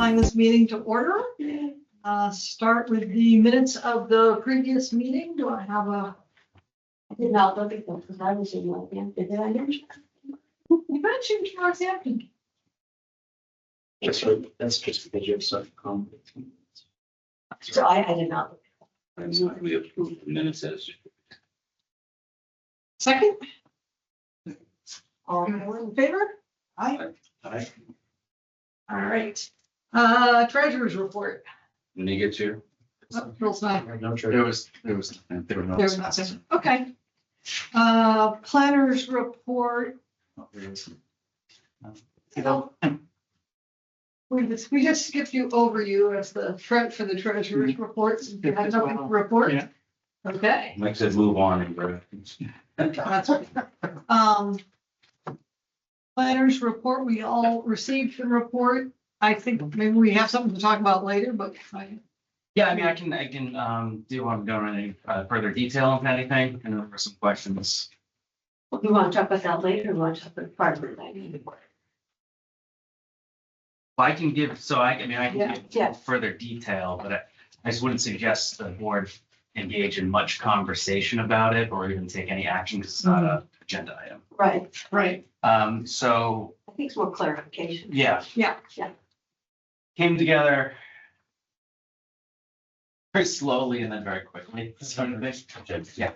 calling this meeting to order. Start with the minutes of the previous meeting. Do I have a? I did not look at them because I was in Northampton. Did I mention? You mentioned Northampton. That's just because you have such conflict. So I did not. That's why we approve the minutes as. Second, All in favor? Aye. Aye. All right. Treasurer's report. When you get to. Oh, Bill's not. There was no. There was nothing. Okay. Planners report. We just skipped you over you as the threat for the treasurer's reports. You had nothing to report? Yeah. Okay. Mike said move on, bro. That's right. Planners report, we all received the report. I think maybe we have something to talk about later, but Yeah, I mean, I can, do want to go into any further detail on anything, and there were some questions. You want to talk about that later? Or you want to talk about part of it? I can give, so I mean, I Yeah, can yeah. give further detail, but I just wouldn't suggest the board engage in much conversation about it or even take any action because it's not a agenda item. Right. right. So, I think it's more clarification. yeah. Yeah. Yeah. Came together very slowly and then very quickly. Yeah.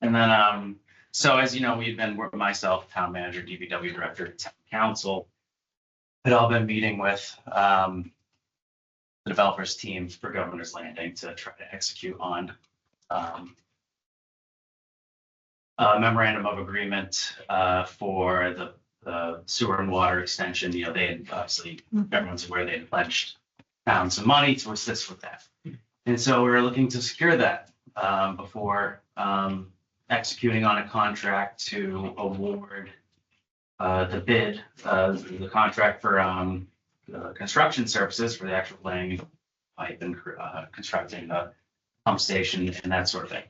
And then, so as you know, we've been, myself, town manager, DPW director, town council, had all been meeting with the developers team for Governor's Landing to try to execute on a memorandum of agreement for the sewer and water extension. You know, they had obviously, everyone's aware they had pledged town some money to assist with that. And so we were looking to secure that before executing on a contract to award the bid, the contract for construction services for the actual laying pipe and constructing the pump station and that sort of thing.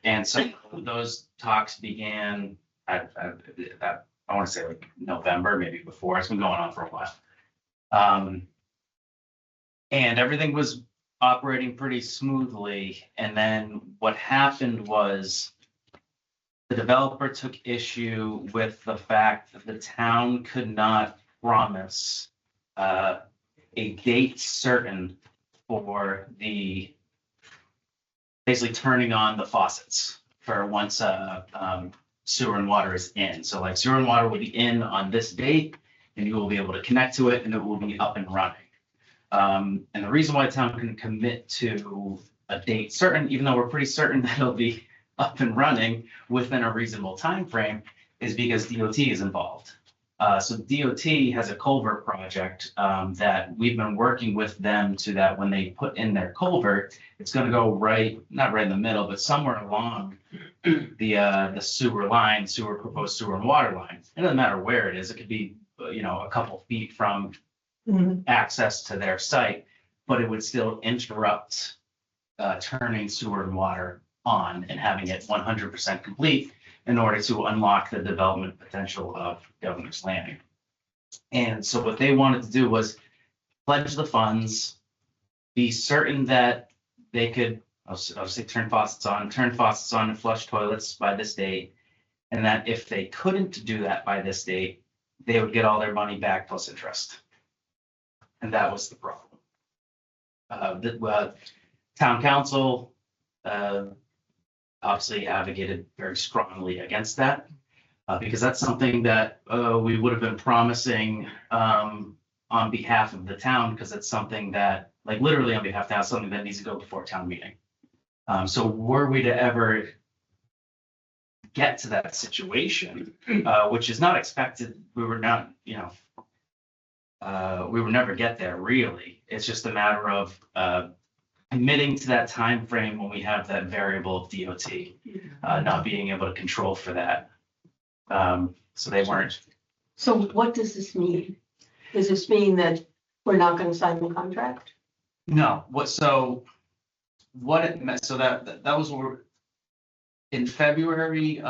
And so those talks began at I want to say like November, maybe before. It's been going on for a while. And everything was operating pretty smoothly. And then what happened was the developer took issue with the fact that the town could not promise a date certain for the basically turning on the faucets for once sewer and water is in. So like sewer and water will be in on this date and you will be able to connect to it and it will be up and running. And the reason why the town couldn't commit to a date certain, even though we're pretty certain that it'll be up and running within a reasonable time frame, is because DOT is involved. So DOT has a culvert project that we've been working with them to that when they put in their culvert, it's going to go not right in the middle, but somewhere along the sewer line, proposed sewer and water line. It doesn't matter where it is. It could be, you know, a couple feet from access to their site, but it would still interrupt turning sewer and water on and having it 100% complete in order to unlock the development potential of Governor's Landing. And so what they wanted to do was pledge the funds, be certain that they could obviously turn faucets on and flush toilets by this date. And that if they couldn't do that by this date, they would get all their money back plus interest. And that was the problem. The town council obviously advocated very strongly against that because that's something that we would have been promising on behalf of the town, because it's something that, like literally on behalf of the town, something that needs to go before town meeting. So were we to ever get to that situation, which is not expected, we were not, you know, we would never get there really. It's just a matter of committing to that time frame when we have that variable of DOT, not being able to control for that. So they weren't. So what does this mean? Does this mean that we're not going to sign the contract? No, what it meant, so that was what we're, in February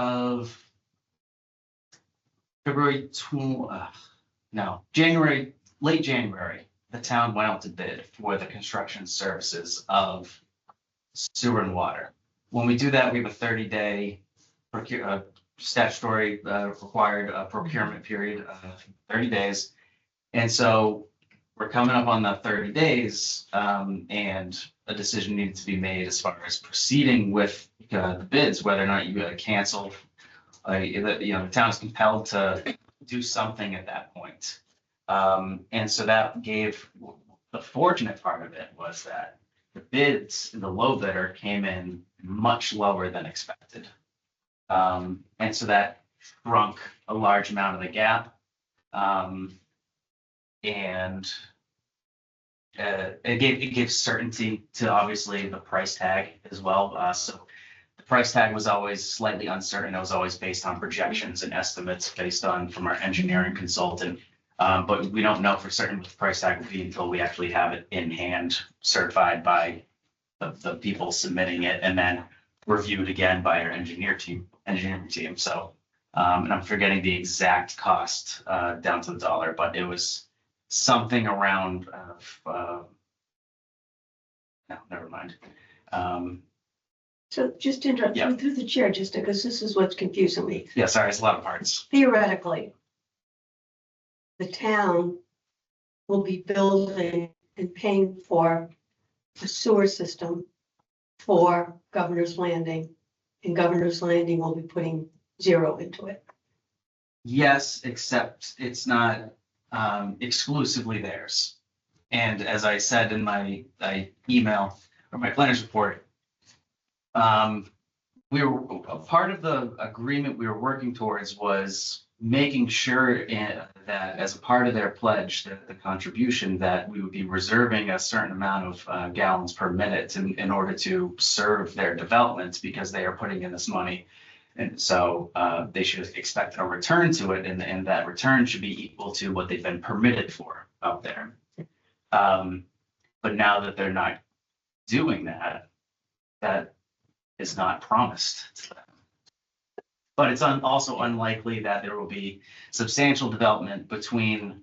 January late January, the town went out to bid for the construction services of sewer and water. When we do that, we have a 30-day statutory required procurement period of 30 days. And so we're coming up on the 30 days, and a decision needed to be made as far as proceeding with the bids, whether or not you cancel. The town is compelled to do something at that point. And so that gave, the fortunate part of it was that the bids, the low bidder came in much lower than expected. And so that shrunk a large amount of the gap. And it gave certainty to obviously the price tag as well. So the price tag was always slightly uncertain. It was always based on projections and estimates based on from our engineering consultant. But we don't know for certain what the price tag will be until we actually have it in hand, certified by the people submitting it, and then reviewed again by our engineering team. So, and I'm forgetting the exact cost down to the dollar, but it was something around, no, never mind. So just to interrupt Yeah. you through the chair, just because this is what's confusing me. Yeah, sorry, it's a lot of parts. Theoretically, the town will be building and paying for a sewer system for Governor's Landing, and Governor's Landing will be putting zero into it. Yes, except it's not exclusively theirs. And as I said in my email or my planner's report, we were a part of the agreement we were working towards was making sure that as a part of their pledge, that the contribution, that we would be reserving a certain amount of gallons per minute in order to serve their development, because they are putting in this money. And so they should expect a return to it, and that return should be equal to what they've been permitted for up there. But now that they're not doing that, that is not promised to them. But it's also unlikely that there will be substantial development between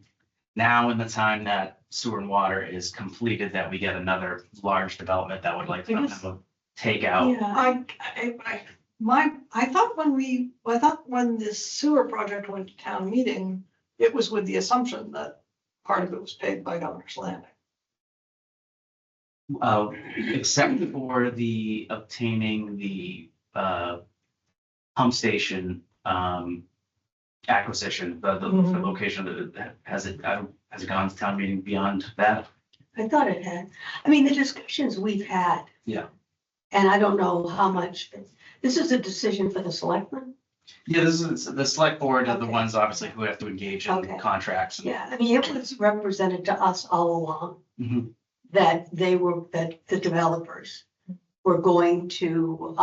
now and the time that sewer and water is completed, that we get another large development that would like to take out. Yeah. I thought when this sewer project went to town meeting, it was with the assumption that part of it was paid by Governor's Landing. Except for the obtaining the pump station acquisition, the location that has it gone to town meeting beyond that? I thought it had. I mean, the discussions we've had. Yeah. And I don't know how much, this is a decision for the selectmen. Yeah, this is the select board are the Okay. ones obviously who have to engage in Okay. contracts. Yeah, I mean, it was represented to us all along Mhm. that that the developers were going to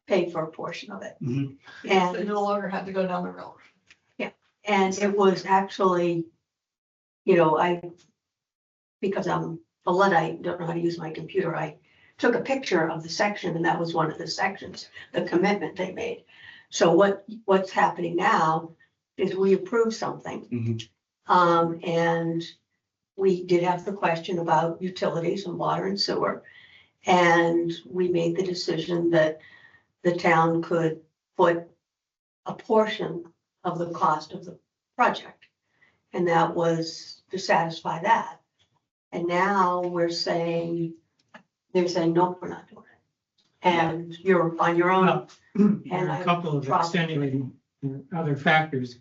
pay for a portion of it. Mhm. They And, no longer had to go down the railroad. and it was actually, because I'm a Luddite, don't know how to use my computer, I took a picture of the section, and that was one of the sections, the commitment they made. So what's happening now is we approve something. Mhm. And we did have the question about utilities and water and sewer. And we made the decision that the town could put a portion of the cost of the project. And that was to satisfy that. And now they're saying, nope, we're not doing it. And you're on your own. Well, there And are I a couple of dropped- extenuating other factors.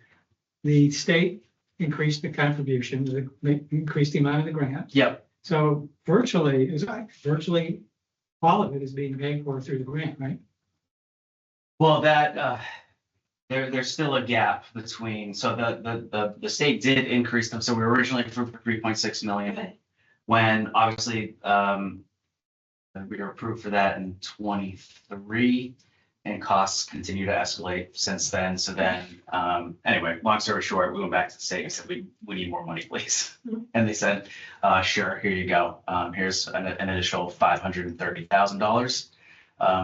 The state increased the contribution, they increased the amount of the grant. Yep. So virtually all of it is being paid for through the grant, right? Well, that, there's still a gap between, so the state did increase them, so we were originally approved for 3.6 million. Okay. When obviously, we were approved for that in 23, and costs continue to escalate since then. So then, anyway, long story short, we went back to the state and said, we need more money, please. And they said, sure, here you go. Here's an additional $530,000.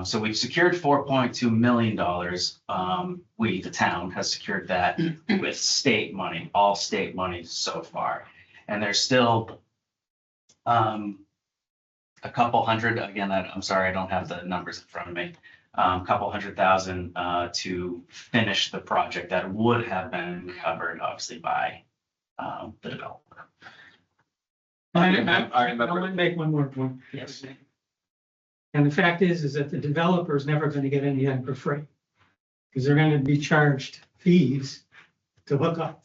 So we've secured $4.2 million. The town has secured that with state money, all state money so far. And there's still a couple hundred, again, I'm sorry, I don't have the numbers in front of me. Couple $100,000 to finish the project that would have been covered obviously by the developer. I remember- want to make one more point. Yes. And the fact is that the developer is never going to get anything for free. Because they're going to be charged fees to hook up.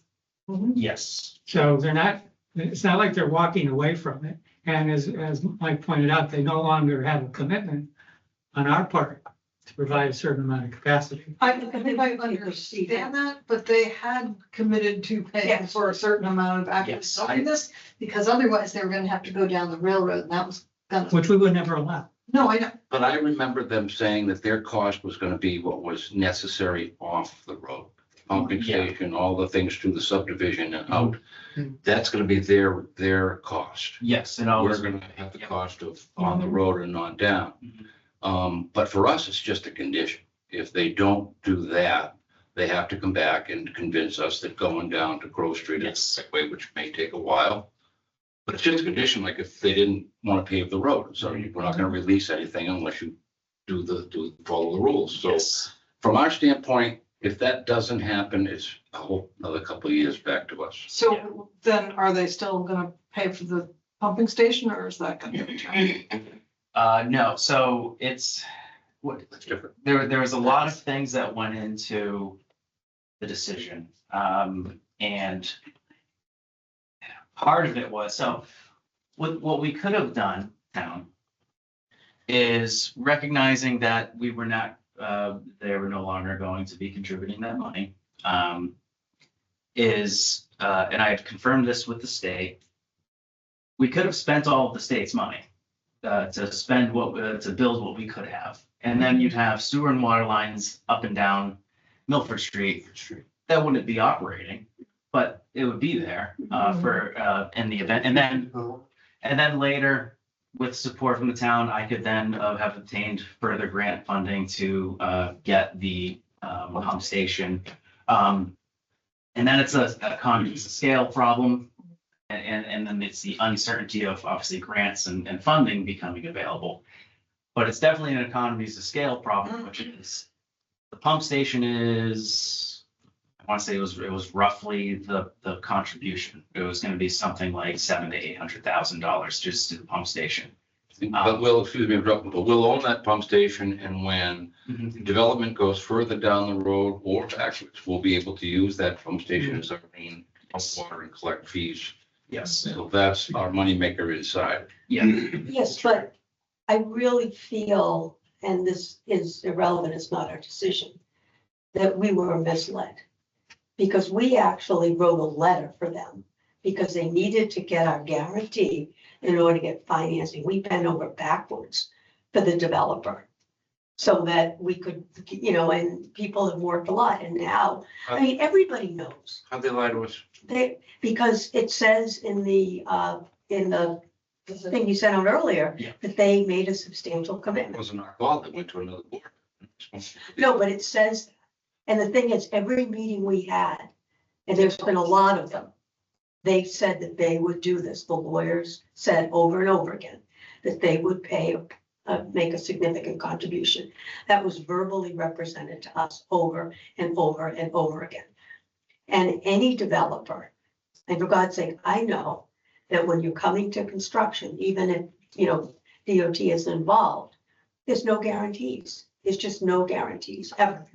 Yes. So they're not, it's not like they're walking away from it. And as Mike pointed out, they no longer have a commitment on our part to provide a certain amount of capacity. I think I understand that, but they had committed to pay Yes. for a certain amount of actually Yes, selling this, because otherwise they were gonna have to go down the railroad, and that was gonna, Which we would never allow. no, I know. But I remember them saying that their cost was gonna be what was necessary off the road. Pumping Yeah. station, all the things through the subdivision and out. Mhm. That's gonna be their cost. Yes, and We're always. gonna have the Yep. cost of on the road and on down. But for us, it's just a condition. If they don't do that, they have to come back and convince us that going down to Grove Street is the right way, which may take a while. But it's just a condition, like if they didn't want to pave the road, so we're not gonna release anything unless you follow the rules. So Yes. from our standpoint, if that doesn't happen, it's a whole another couple of years back to us. So then are they still gonna pay for the pumping station, or is that gonna be returned? No, so it's, what, It's different. there was a lot of things that went into the decision. And part of it was, so what we could have done, town, is recognizing that we were not, they were no longer going to be contributing that money. And I had confirmed this with the state. We could have spent all of the state's money to spend to build what we could have. And then you'd have sewer and water lines up and down Milford Street that wouldn't be operating, but it would be there for in the event. And then later, with support from the town, I could then have obtained further grant funding to get the pump station. And then it's a economies of scale problem. And then it's the uncertainty of obviously grants and funding becoming available. But it's definitely an economies of scale problem, which is the pump station is, I want to say it was roughly the contribution. It was going to be something like $700,000 to $800,000 just to the pump station. But we'll, excuse me, interrupting, but we'll own that pump station, and when development goes further down the road or backwards, we'll be able to use that pump station as our main pump water and collect fees. Yes. So that's our moneymaker inside. Yeah. Yes, but I really feel, and this is irrelevant, it's not our decision, that we were misled. Because we actually wrote a letter for them, because they needed to get our guarantee in order to get financing. We bent over backwards for the developer. So that we could, and people have worked a lot, and now, I mean, everybody knows. How'd they lie to us? Because it says in the thing you sent out earlier, Yeah. that they made a substantial It commitment. wasn't our fault, it went to another board. No, but it says, and the thing is, every meeting we had, and there's been a lot of them, they said that they would do this. The lawyers said over and over again that they would make a significant contribution. That was verbally represented to us over and over and over again. And any developer, and for God's sake, I know that when you're coming to construction, even if, DOT is involved, there's no guarantees. There's just no guarantees ever.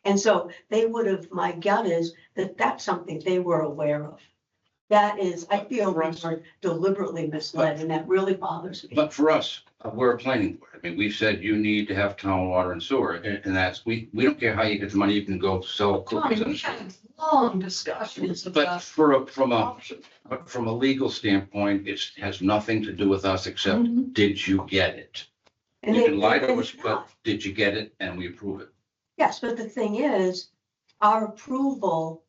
And so they would have, my gut is that that's something they were aware of. That is, I feel we were deliberately misled, and that really bothers me. But for us, we're a planning board. I mean, we said you need to have town water and sewer, and that's, we don't care how you get the money, you can go sell cookies. Tommy, we had long discussions But about from a legal standpoint, it has nothing to do with us except, Mhm. did you get it? And You they- can lie to and us, it's but not. did you get it? And we approve it. Yes, but the thing is, our approval,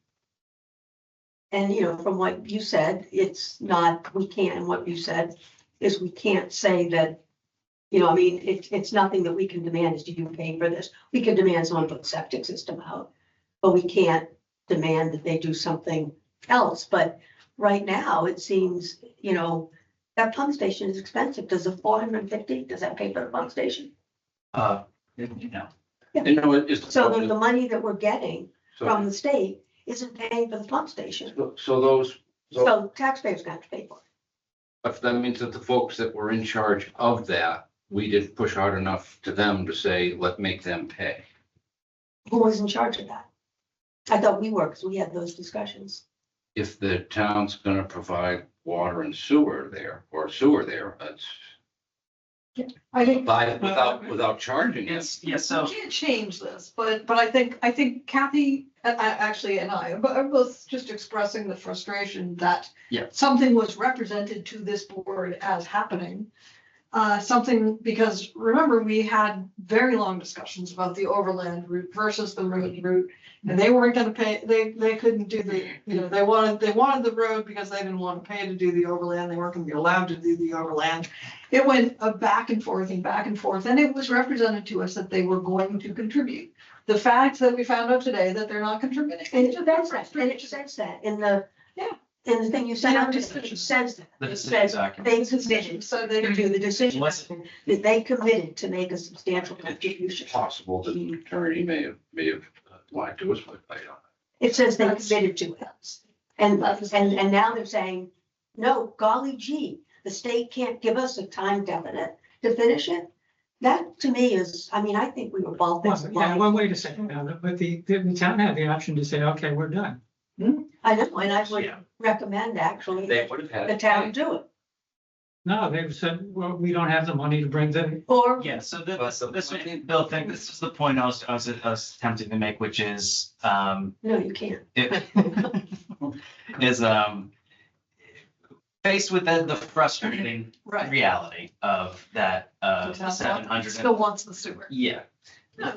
and from what you said, it's not, we can't, and what you said is we can't say that, it's nothing that we can demand is, do you pay for this? We can demand someone put a septic system out, but we can't demand that they do something else. But right now, it seems, that pump station is expensive. Does the 450, does that pay for the pump station? You know, And no, it's. So the money that we're getting from So the state isn't paying for the pump station. those, So taxpayers got to pay for it. but that means that the folks that were in charge of that, we didn't push hard enough to them to say, make them pay. Who was in charge of that? I thought we were, because we had those discussions. If the town's gonna provide water and sewer there, or sewer there, that's I think without charging it. it's, yeah, we so, can't change this, but I think Kathy, actually, and I are both just expressing the frustration that Yeah. something was represented to this board as happening. Something, because remember, we had very long discussions about the overland route versus the road route. And they weren't gonna pay, they couldn't do the, they wanted the road because they didn't want to pay to do the overland. They weren't gonna be allowed to do the overland. It went back and forth, and it was represented to us that they were going to contribute. The fact that we found out today that they're not contributing. And it says that in the, Yeah. in the thing you sent out, Decision. it says that. the It decision says document. they committed So they to the decision, Was- that they committed to make a substantial contribution. It's possible that the attorney may have lied to us, but I don't. It says they committed to it. And now they're saying, no, golly gee, the state can't give us a time definite to finish it. That to me is, I mean, I think we were both. Well, yeah, one way to say it, but the town had the option to say, okay, we're done. I know, and I would Yeah. recommend actually They that would have had. the town do it. No, they've said, well, we don't have the money to bring the, Or, Yeah, so But the this, plan- Bill, think this is the point I was attempting to make, which is, no, you can't. it is, faced with the frustrating Right. reality of that, The town 700. Still wants the sewer. Yeah,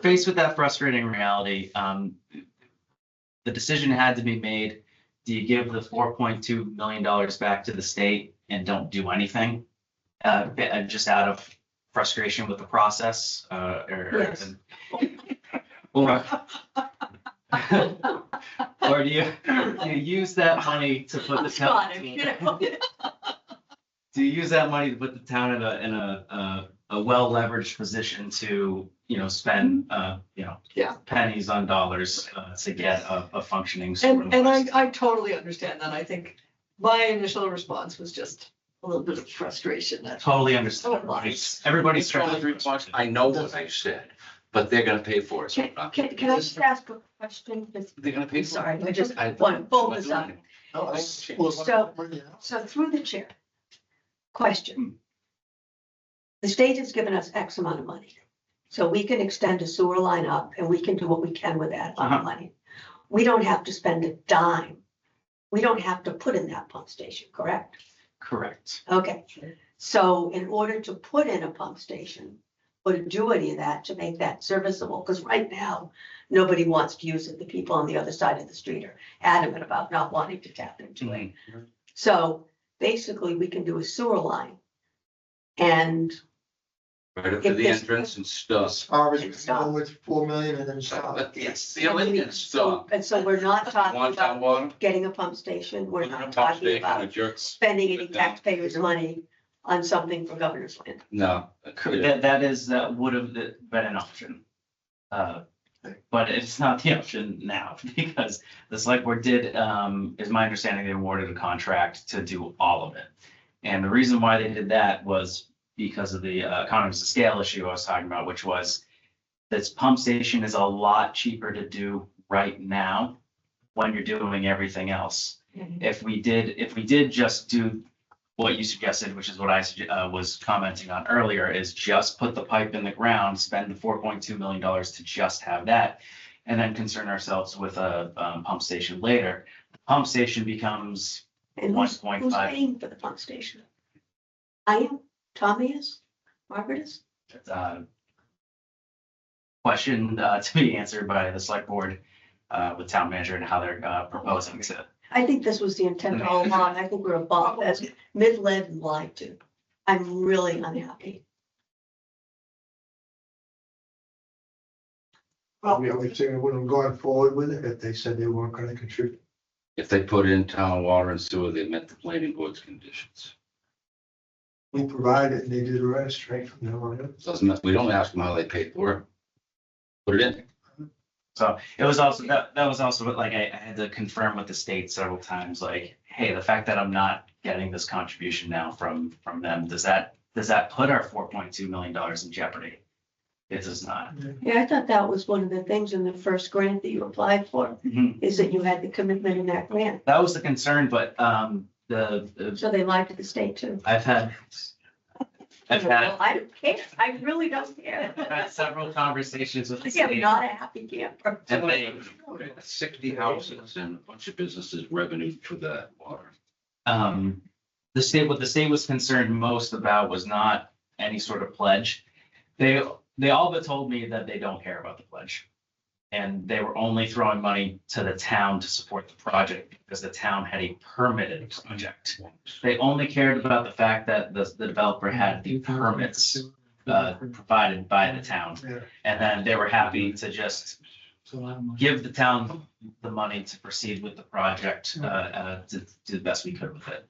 faced with that frustrating reality, the decision had to be made. Do you give the $4.2 million back to the state and don't do anything? Just out of frustration with the process, Yes. or or do you use that money to put the town? Do you use that money to put the town in a well leveraged position to, spend, Yeah. pennies on dollars to get a functioning. sewer And system? I totally understand that. I think my initial response was just a little bit of frustration. That's Totally understand. Oh, my. Everybody's It's one of the response, I know what I said, but they're gonna pay for it. so I'm not- Can I just ask a question? They're gonna pay for it. Sorry, I just I- want to pull this up. No, So through the chair, question. The state has given us X amount of money. So we can extend a sewer line up and we can do what we can with that amount of money. We don't have to spend a dime. We don't have to put in that pump station, correct? Correct. Okay, so in order to put in a pump station, or to do any of that, to make that serviceable, because right now, nobody wants to use it. The people on the other side of the street are adamant about not wanting to tap into it. So basically, we can do a sewer line. And Right up to the entrance and stuff. As far as we Stop. go with 4 million and then stop. Yes, the only stuff. and so we're not talking Want town about water? getting a pump station. We're Put in a not pump talking station, a about jerk. spending any Put down. taxpayers' money on something for governor's land. No. That would have been an option. But it's not the option now because the select board did, is my understanding, they awarded a contract to do all of it. And the reason why they did that was because of the economies of scale issue I was talking about, which was this pump station is a lot cheaper to do right now when you're doing everything else. If we did just do what you suggested, which is what I was commenting on earlier, is just put the pipe in the ground, spend the $4.2 million to just have that, and then concern ourselves with a pump station later. The pump station becomes And who's 1.5. paying for the pump station? I am, Tommy is, Margaret is? Question to be answered by the select board with town manager and how they're proposing to. I think this was the intent all along. I think we're above as misled and lied to. I'm really unhappy. Are we saying we wouldn't have gone forward with it if they said they weren't gonna contribute? If they put in town water and sewer, they met the planning board's conditions. We provided, and they do the rest right from now on. We don't ask them how they paid for it. Put it in. So it was also, that was also what, like, I had to confirm with the state several times, like, hey, the fact that I'm not getting this contribution now from them, does that put our $4.2 million in jeopardy? It does not. Yeah, I thought that was one of the things in the first grant that you applied for, is that you had the commitment in that grant. That was the concern, but, the, So they lied to the state too. I've had Well, I don't care. I really don't care. several conversations with the I'm state. not a happy camper. And they, 60 houses and a bunch of businesses revenue for that water. the state, what the state was concerned most about was not any sort of pledge. They all but told me that they don't care about the pledge. And they were only throwing money to the town to support the project because the town had a permitted project. They only cared about the fact that the developer had the permits provided by the town. Yeah. And then they were happy to just It's a lot of money. give the town the money to proceed with the project, to do the best we could with it.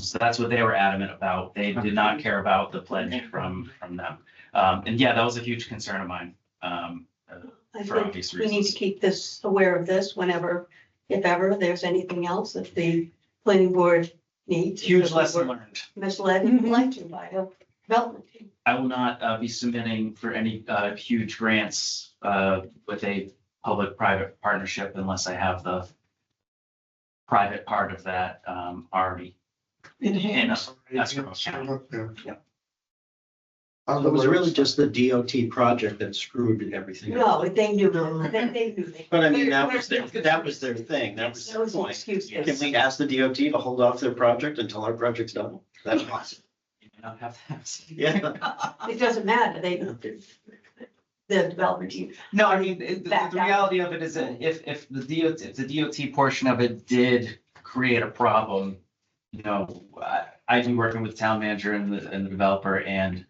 So that's what they were adamant about. They did not care about the pledge from them. And yeah, that was a huge concern of mine. I For think obvious we need to reasons. keep this, aware of this whenever, if ever, there's anything else that the planning board needs. Huge lesson learned. Misled and lied to by a development team. I will not be submitting for any huge grants with a public-private partnership unless I have the private part of that already In in hand. a escrow account. Yeah. It was really just the DOT project that screwed everything up. No, they knew, they knew. But I mean, that was their thing. That was That the was an point. excuse. Can we ask the DOT to hold off their project until our project's done? That's awesome. You may not have that. Yeah. It doesn't matter, the development team. No, I mean, the Back out. reality of it is that if the DOT portion of it did create a problem, you know, I'd be working with town manager and the developer and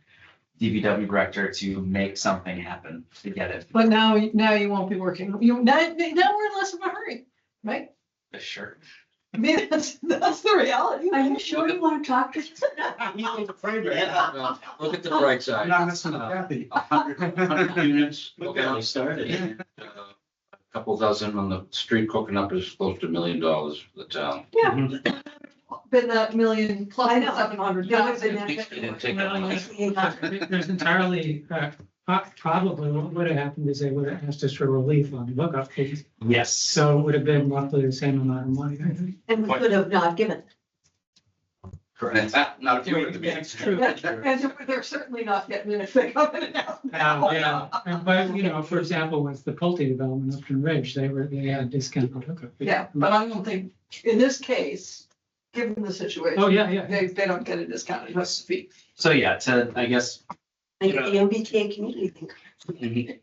DPW director to make something happen to get it. But now you won't be working, now we're in less of a hurry, right? Sure. I mean, that's the reality. Are you sure you want to talk to? Look at the bright side. Not messing with Kathy. 100 units. Look how they started. A couple dozen on the street cooking up is close to $1 million for the town. Yeah. Been that million plus I know. 700,000. You didn't take that money. There's entirely, probably what would have happened is they would have asked us for relief on lookup fees. Yes. So it would have been roughly the same amount of money, I think. And we could have not given. Correct. Not if you were to be. It's true. And they're certainly not getting it if they come in and out. Yeah, but, you know, for example, with the Pulte development up in Ridge, they had a discount on hookup. fee. Yeah, but I don't think, in this case, given the situation. Oh, yeah, yeah. They don't get a discounted host fee. So yeah, to, I guess, Make it the MBTA community thing.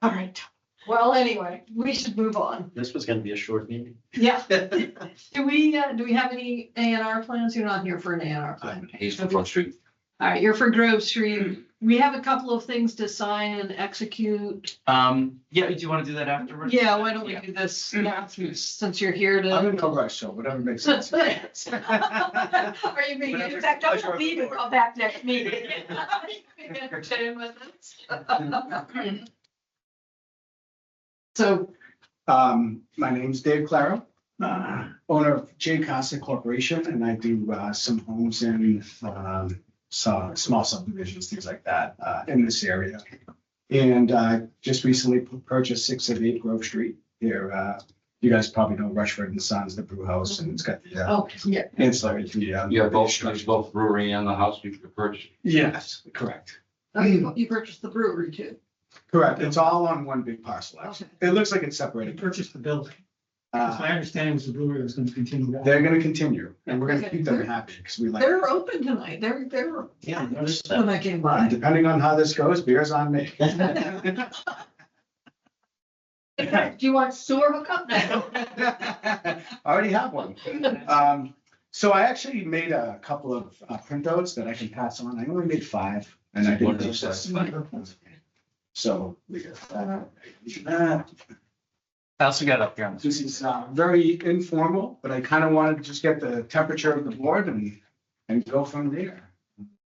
All right. Well, anyway, we should move on. This was gonna be a short meeting. Yeah. Do we have any A and R plans? You're not here for an A and R plan. He's from Front Street. All right, you're for Grove Street. We have a couple of things to sign and execute. yeah, do you want to do that afterwards? Yeah, why don't we do this now, since you're here to. I'm gonna go rush, so whatever makes sense. Are you being, in fact, I will be back next meeting. Being entertained with this. So, My name's Dave Claro, owner of J. Casa Corporation, and I do some homes in some small subdivisions, things like that, in this area. And I just recently purchased 678 Grove Street here. You guys probably know Rushford and Sons, the brew house, and it's got the oh, yeah. ancillary. You have both brewery and the house you could purchase. Yes, correct. Oh, you purchased the brewery too. Correct. It's all on one big parcel, actually. It looks like it's They separated. purchased the building. My understanding was the brewery was going to continue. They're gonna continue, and we're gonna keep them happy, because we like. They're open tonight. They're, Yeah, I noticed when that. I came by. Depending on how this goes, beer's on me. In fact, do you want sewer hookup now? I already have one. So I actually made a couple of printouts that I can pass on. I only made 5, and I What did is this. that? So we got that. I also got up here on This is very informal, but I kind of wanted to just get the temperature of the board and go from there.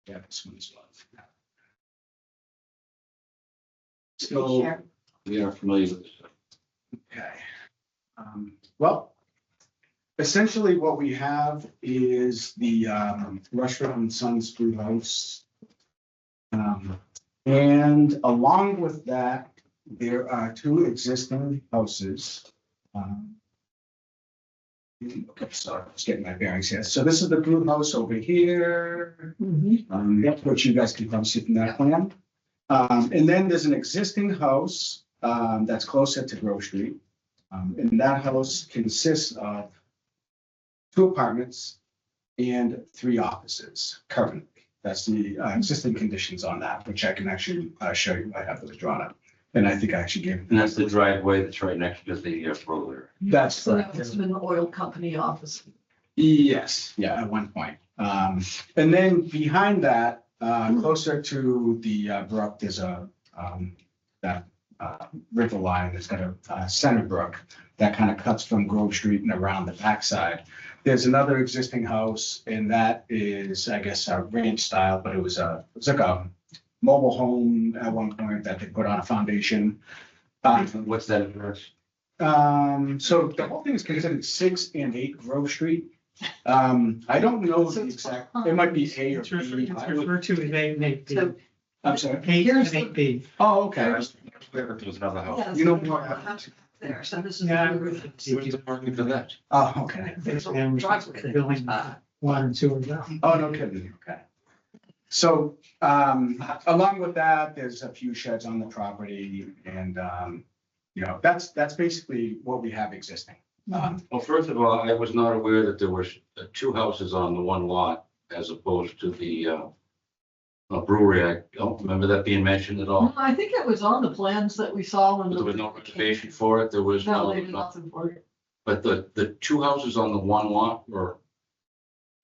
Yeah, this one as well. So, Share. We are familiar with this. okay. Well, essentially what we have is the Rushford and Sons Brew House. And along with that, there are two existing houses. Okay, so let's get my bearings here. So this is the brew house over here. Which you guys can probably see from that plan. And then there's an existing house that's closer to Grove Street. And that house consists of 2 apartments and 3 offices currently. That's the existing conditions on that, which I can actually show you. I have those drawn up. And I think I actually gave. And that's the driveway that's right next to the road there. That's So that correct. was an oil company office. Yes, yeah, at one point. And then behind that, closer to the brook, there's a that river line that's got a center brook that kind of cuts from Grove Street and around the backside. There's another existing house, and that is, I guess, a ranch style, but it was like a mobile home at one point that they put on a foundation. What's that address? So the whole thing is considered 6 and 8 Grove Street. I don't know the exact, it might be A or It's B. referred to as A and 8B. So- I'm sorry. 8 and Here's the- 8B. Oh, okay. There was another house. Yeah, You know so what? house there, so this is. Yeah. Where's the parking for that? Oh, okay. And the building, water and sewer. Oh, no kidding. Okay. So, along with that, there's a few sheds on the property and, that's basically what we have existing. Well, first of all, I was not aware that there were 2 houses on the one lot as opposed to the brewery. I don't remember that being mentioned at all. No, I think it was on the plans that we saw when. There was no reservation for it. There was No, no, they did nothing for it. but the 2 houses on the one lot were,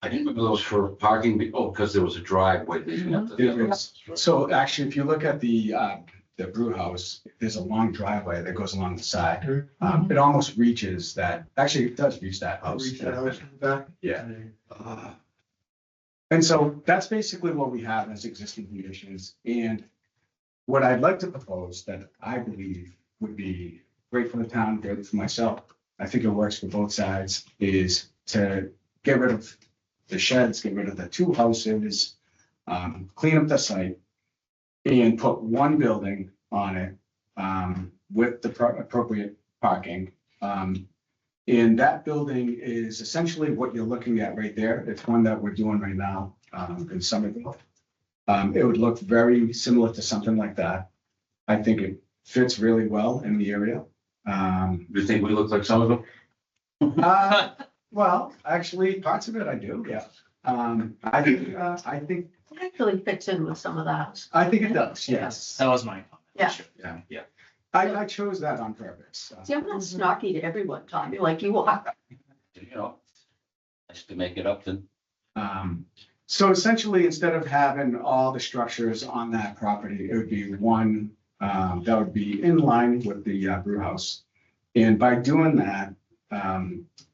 I didn't remember those for parking, because there was a driveway leading up to the other house. So actually, if you look at the brew house, there's a long driveway that goes along the side. It almost reaches that, actually, it does reach that house. Reach that house in the back. Yeah. And so that's basically what we have as existing conditions. And what I'd like to propose that I believe would be great for the town, great for myself, I think it works for both sides, is to get rid of the sheds, get rid of the 2 houses, clean up the site, and put 1 building on it with the appropriate parking. And that building is essentially what you're looking at right there. It's one that we're doing right now in Somerville. It would look very similar to something like that. I think it fits really well in the area. Do you think we look like some of them? Well, actually, parts of it I do, yeah. I think It actually fits in with some of that. it does, yes. That was my comment. Yeah. I chose that on purpose. See, I'm not snarky to everyone, Tommy, like you are. Nice to make it up then. So essentially, instead of having all the structures on that property, it would be one that would be in line with the brew house. And by doing that,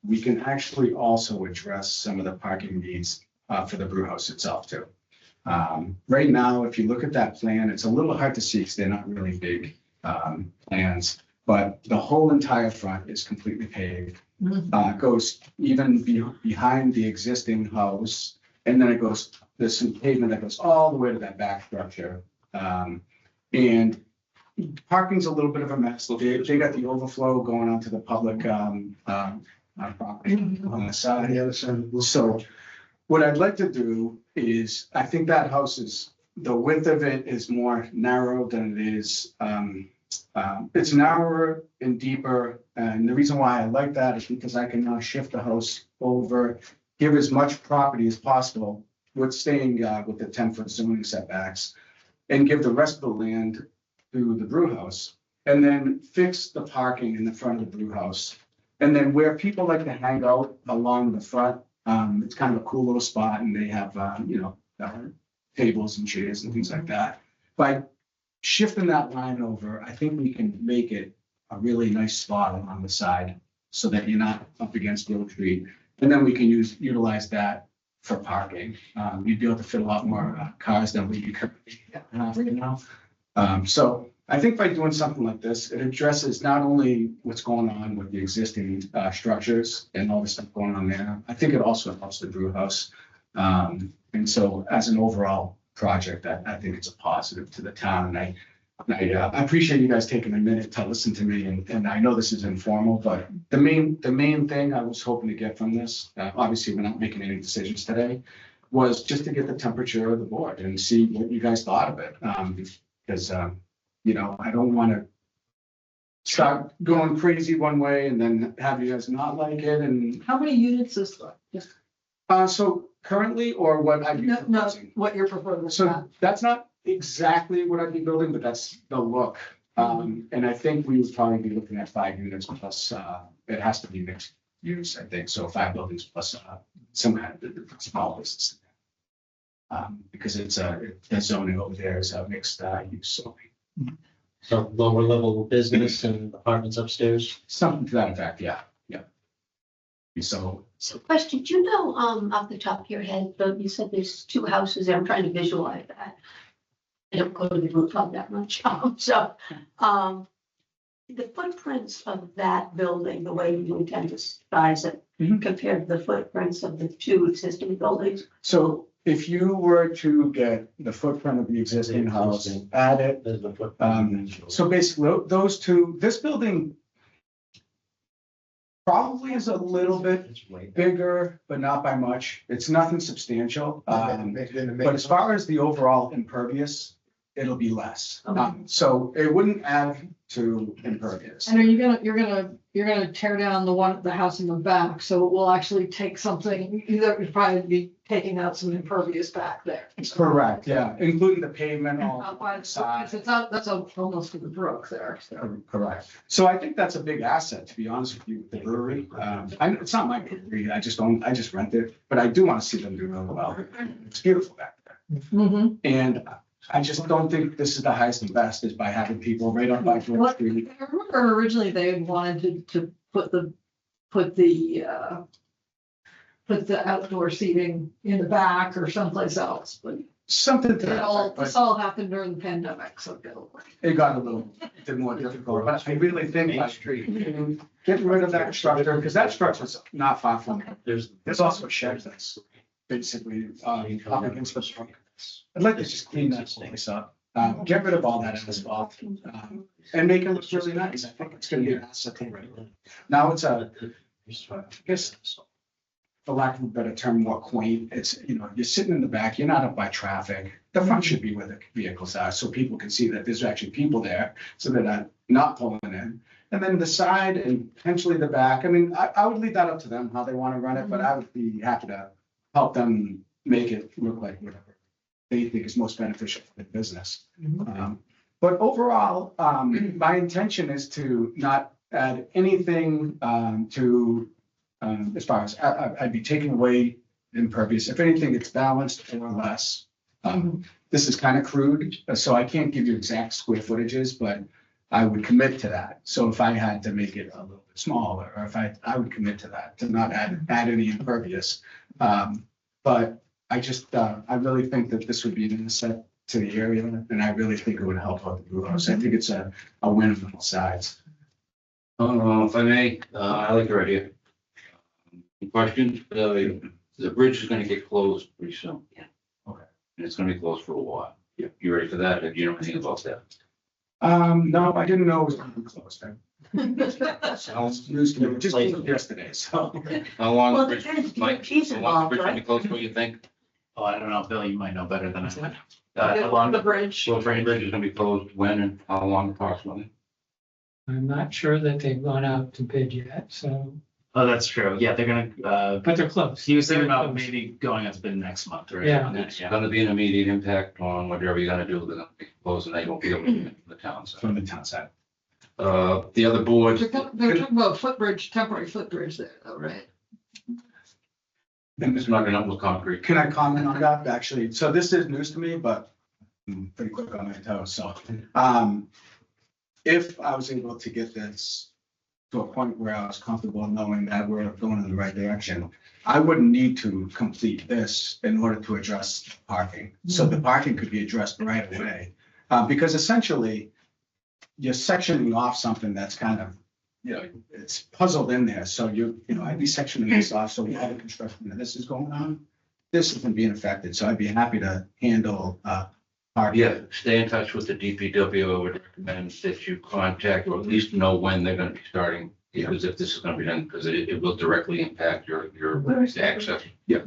we can actually also address some of the parking needs for the brew house itself too. Right now, if you look at that plan, it's a little hard to see because they're not really big plans, but the whole entire front is completely paved. Goes even behind the existing house, and then there's some pavement that goes all the way to that back structure. And parking's a little bit of a mess. They got the overflow going onto the public property on the side. On the other side of the blue. So what I'd like to do is, I think that house is, the width of it is more narrow than it is. It's narrower and deeper, and the reason why I like that is because I can now shift the house over, give as much property as possible with staying with the 10-foot zoning setbacks, and give the rest of the land to the brew house, and then fix the parking in the front of the brew house. And then where people like to hang out along the front, it's kind of a cool little spot, and they have, tables and chairs and things like that. By shifting that line over, I think we can make it a really nice spot on the side so that you're not up against Grove Street. And then we can utilize that for parking. You'd be able to fit a lot more cars than we currently have right now. So I think by doing something like this, it addresses not only what's going on with the existing structures and all the stuff going on there. I think it also helps the brew house. And so as an overall project, I think it's a positive to the town. And I appreciate you guys taking a minute to listen to me. And I know this is informal, but the main thing I was hoping to get from this, obviously we're not making any decisions today, was just to get the temperature of the board and see what you guys thought of it. Because, you know, I don't want to start going crazy one way and then have you guys not like it. And How many units is that? Just, so currently, or what I'd be no, proposing? what you're proposing. So that's not exactly what I'd be building, but that's the look. And I think we would probably be looking at 5 units plus, it has to be mixed use, I think. So 5 buildings plus some kind of small business. Because it's the zoning over there is a mixed use, so So lower level business and apartments upstairs. something to that effect, yeah. So So question, do you know, off the top of your head, though, you said there's 2 houses there, I'm trying to visualize that. I don't go to the roof club that much, the footprints of that building, the way you intend to size it, Mhm. compared to the footprints of the 2 existing buildings. So if you were to get the footprint of the existing house, add it, There's the footprint. so basically those 2, this building probably is a little bit It's way bigger, but not by much. It's nothing substantial. But as far as the overall impervious, it'll be less. So it wouldn't add to impervious. And are you gonna, you're gonna tear down the house in the back, so it will actually take something, either you'd probably be taking out some impervious back there. Correct, yeah, including the pavement Out on by the the- side. It's out, that's almost to the brook there, so. Correct. So I think that's a big asset, to be honest with you, with the brewery. It's not my brewery, I just rent it, but I do want to see them do really well. It's beautiful back there. Mhm. And I just don't think this is the highest and best is by having people right up by Grove What- Street. I remember originally they had wanted to put the outdoor seating in the back or someplace else, but Something to that, effect, this but all happened during the pandemic, so. it got a little bit more difficult, but I really think Main like Street. getting rid of that structure, because that structure's not far from, There's. there's also a shed that's basically up against the trunk. I'd like to just clean that place up, get rid of all that asphalt, and make it look really nice. I think it's gonna be an asset to it. Now it's I guess, for lack of a better term, more quaint. It's, you know, you're sitting in the back, you're not up by traffic. The front should be where the vehicles are, so people can see that there's actually people there, so they're not pulling in. And then the side and potentially the back, I mean, I would leave that up to them, how they want to run it, but I would be happy to help them make it look like whatever they think is most beneficial for the business. But overall, my intention is to not add anything to, as far as, I'd be taking away impervious. If anything, it's balanced or less. This is kind of crude, so I can't give you exact square footages, but I would commit to that. So if I had to make it a little bit smaller, or if I would commit to that, to not add any impervious. But I just, I really think that this would be an asset to the area, and I really think it would help out the brew house. I think it's a win on both sides. If I may, I like your idea. Question, the bridge is gonna get closed pretty soon. Yeah. Okay. And it's gonna be closed for a while. Yeah. You ready for that? Do you know anything about that? No, I didn't know it was gonna be closed. Sounds news to me. It just came yesterday, so. How long Well, the it bridge, depends, Mike, DOT's how long the involved, bridge gonna be right? closed for, you think? Oh, I don't know, Bill, you might know better than I. Along the bridge. Well, Frank Bridge is gonna be closed when and how long approximately? I'm not sure that they've gone out to bid yet, so, Oh, that's true. Yeah, they're gonna, but they're close. he was thinking They're about close. maybe going out to bid next month, right? Yeah. It's Yeah. gonna be an immediate impact on whatever you're gonna do, they're gonna be closed and they won't be able to get into the town, so. From the town side. The other boards, They're talking about footbridge, temporary footbridge there, though, right? it's not gonna with concrete. Can I comment on that? Actually, so this is news to me, but I'm pretty quick on my toes, so. if I was able to get this to a point where I was comfortable knowing that we're going in the right direction, I wouldn't need to complete this in order to address parking. So the parking could be addressed right away. Because essentially, you're sectioning off something that's kind of, it's puzzled in there. So I'd be sectioning this off, so we have a construction that this is going on. This isn't being affected, so I'd be happy to handle, parking. Yeah, stay in touch with the DPW. I would recommend that you contact, or at least know when they're gonna be starting. Because if this is gonna be done, because it will directly impact your access. Yeah.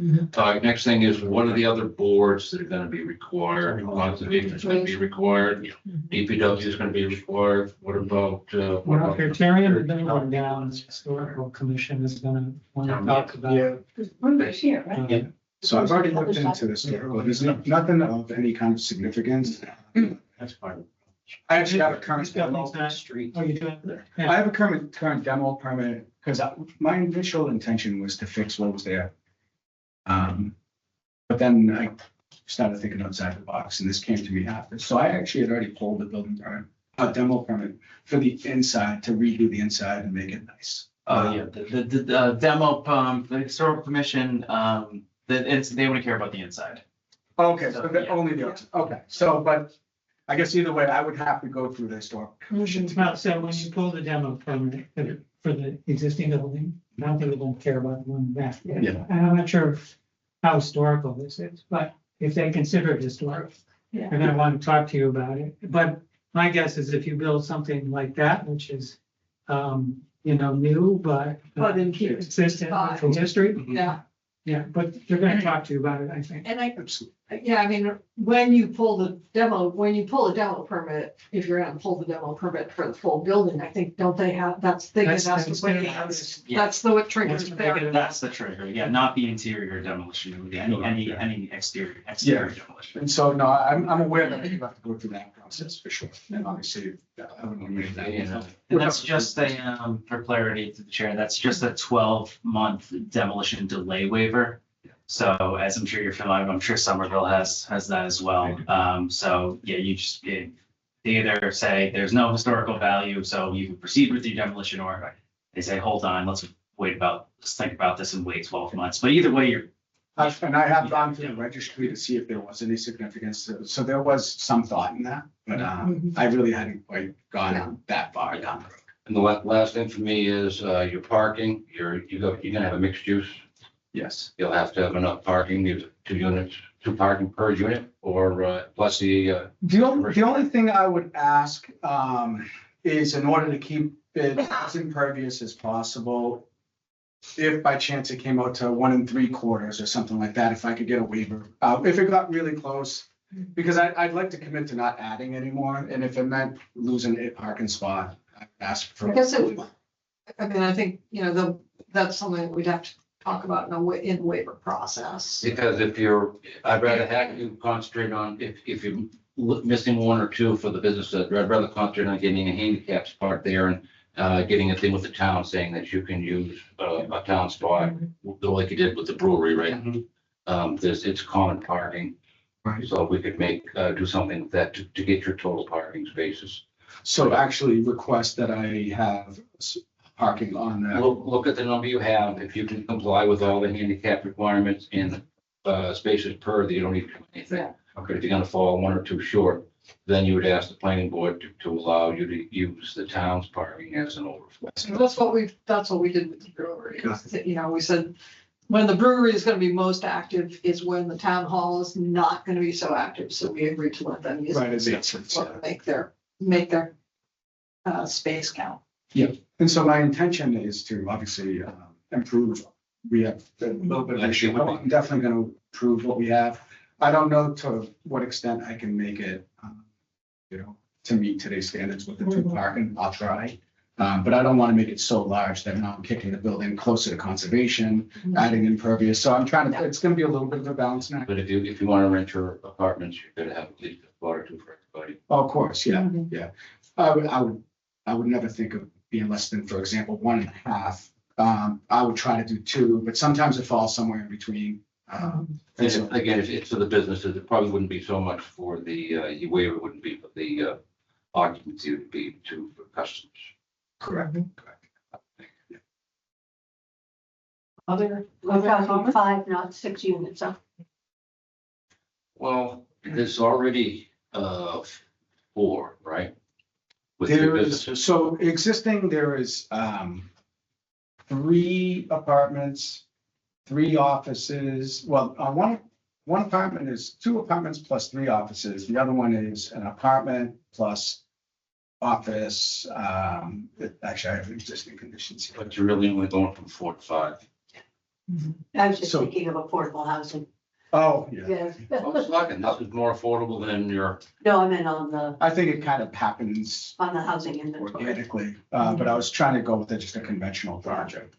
Next thing is, what are the other boards that are gonna be required? Conservation is gonna be required. DPW is gonna be required. What about, Well, criterion has been going down, the historical commission is gonna want to talk about. Bruce here, right? Yeah. So I've already looked into this, there's nothing of any kind of significance. That's part of I actually have a current He's got demo. things that- street. Oh, you doing it? I have a current demo permit, because my initial intention was to fix what was there. But then I started thinking outside the box, and this came to me after, so I actually had already pulled the building permit, a demo permit for the inside, to redo the inside and make it nice. Oh, yeah, the demo, the historical commission, they only care about the inside. Okay, So, so yeah. only the, okay, so, but I guess either way, I would have to go through the historical commission. Well, so when you pull the demo permit for the existing building, now people don't care about the one back. Yeah. And I'm not sure how historical this is, but if they consider it historic, Yeah. they're gonna want to talk to you about it. But my guess is if you build something like that, which is, new, but But in keep- consistent with the history, Yeah, yeah, but they're gonna talk to you about it, I think. and I mean, when you pull a demo permit, if you're gonna pull the demo permit for the full building, I think, don't they have, that's, they That's- get asked that's to wait. their- That's the what triggers That's what there. they get. That's the trigger, yeah, not the interior demolition, it would be any exterior demolition. And so, no, I'm aware that you have to go through that process for sure, and obviously, I would want to make that. And that's just for clarity to the chair, that's just a 12-month demolition delay waiver. So as I'm sure you're familiar, I'm sure Somerville has that as well. So yeah, they either say there's no historical value, so you can proceed with your demolition, or they say, hold on, let's think about this and wait 12 months. But either way, And I have gone through the registry to see if there was any significance, so there was some thought in that, but I really hadn't quite gone that far down the road. And the last thing for me is, your parking, you're gonna have a mixed use. Yes. You'll have to have enough parking, either 2 parking per unit, or, plus the, The only thing I would ask, is in order to keep it as impervious as possible, if by chance it came out to 1 3/4 or something like that, if I could get a waiver, if it got really close. Because I'd like to commit to not adding anymore, and if it meant losing a parking spot, I'd ask for. I guess I think, that's something that we'd have to talk about in the waiver process. because I'd rather have you concentrate on, if you're missing 1 or 2 for the business, I'd rather concentrate on getting a handicap spot there, and getting a thing with the town saying that you can use a town spot, like you did with the brewery, right? It's common parking. Right. So we could do something with that to get your total parking spaces. So actually request that I have parking on that. Look at the number you have. If you can comply with all the handicap requirements in spaces per, you don't need to do anything. Yeah. Okay, if you're gonna fall 1 or 2 short, then you would ask the planning board to allow you to use the town's parking as an overflow. So that's what we did with the brewery. We said, when the brewery is gonna be most active is when the town hall is not gonna be so active, so we agreed to let them use Right, it it. makes sense, yeah. Make their space count. And so my intention is to obviously improve. We have a little bit of issue. I'm definitely going to improve what we have. I don't know to what extent I can make it, to meet today's standards with the 2 parking. I'll try. But I don't want to make it so large that now I'm kicking the building closer to conservation, adding impervious. So I'm trying to, it's going to be a little bit of a balance now. But if you want to rent your apartments, you're gonna have at least a spot or 2 for everybody. Oh, of course, yeah, yeah. I would never think of being less than, for example, 1.5. I would try to do 2, but sometimes it falls somewhere in between. And again, if it's for the businesses, it probably wouldn't be so much for the waiver wouldn't be for the occupancy would be to customers. Correct. Other We're talking comments? 5, not 6 units, huh? Well, there's already, 4, right? With your There business. is, so existing, there is, 3 apartments, 3 offices. Well, one apartment is 2 apartments plus 3 offices. The other one is an apartment plus office. Actually, I have existing conditions here. But you're really only going from 4 to 5. I was just So- thinking of affordable housing. Oh, yeah. Yes. I was talking, this is more affordable than your, No, I meant on I think it kind of happens the housing inventory. organically, but I was trying to go with just a conventional project.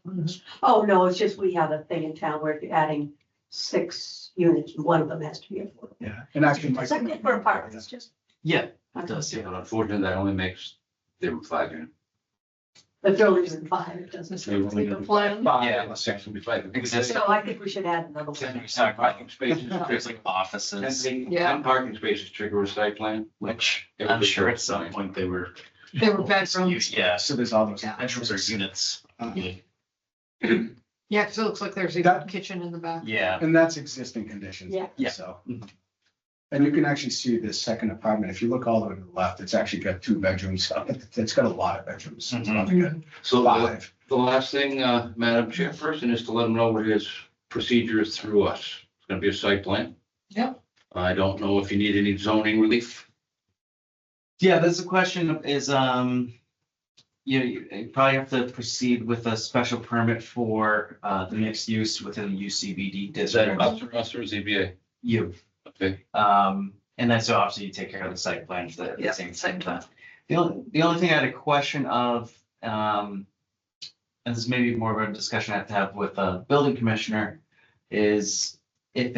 Oh, no, it's just we have a thing in town where if you're adding 6 units, one of them has to be affordable. Yeah, and actually. Is that good for apartments, just? Yeah, it does, but yeah. unfortunately, that only makes them 5 units. But they're only in 5, it doesn't. They only The do plan. 5, Yeah. unless section be 5. Existing. So I think we should add another Ten one. parking spaces, There's like offices, Yeah. 10 parking spaces trigger a site plan. which I'm sure at some point they were. They were bedrooms. Yeah, So there's all those. bedrooms or units. Uh, Yeah, because it looks like there's even a That- kitchen in the back. Yeah. And that's existing conditions. Yeah. Yeah. So. Mhm. And you can actually see the second apartment. If you look all the way to the left, it's actually got 2 bedrooms. It's got a lot of bedrooms. It's probably got So 5. the last thing, Madam Chairperson, is to let them know what his procedure is through us. It's gonna be a site plan. Yep. I don't know if you need any zoning relief. Yeah, there's a question of is, you probably have to proceed with a special permit for, the mixed use within the UCBD Is that district. us or ZBA? You, Okay, and then so obviously you take care of the site plans at Yeah, the same same time. The only thing I had a question of, and this may be more of a discussion I have to have with a building commissioner, is if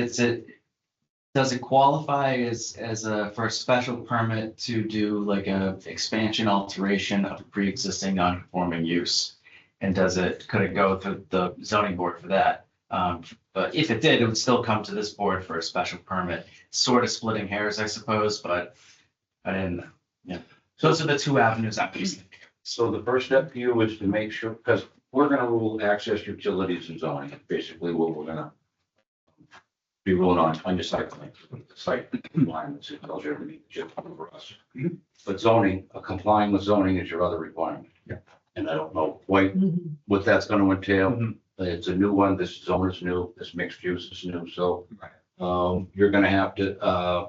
does it qualify as a, for a special permit to do like a expansion alteration of a pre-existing non-conforming use? And could it go through the zoning board for that? But if it did, it would still come to this board for a special permit, sort of splitting hairs, I suppose, but I didn't, yeah. So those are the 2 avenues I'm using. so the first step for you is to make sure, because we're gonna rule access utilities and zoning, basically what we're gonna be ruling on your site plan, site requirements, it tells you everything that you have for us. Mhm. But zoning, complying with zoning is your other requirement. Yeah. And I don't know quite Mhm. what that's gonna entail. Mhm. It's a new one, this zone is new, this mixed use is new, so. Right. You're gonna have to,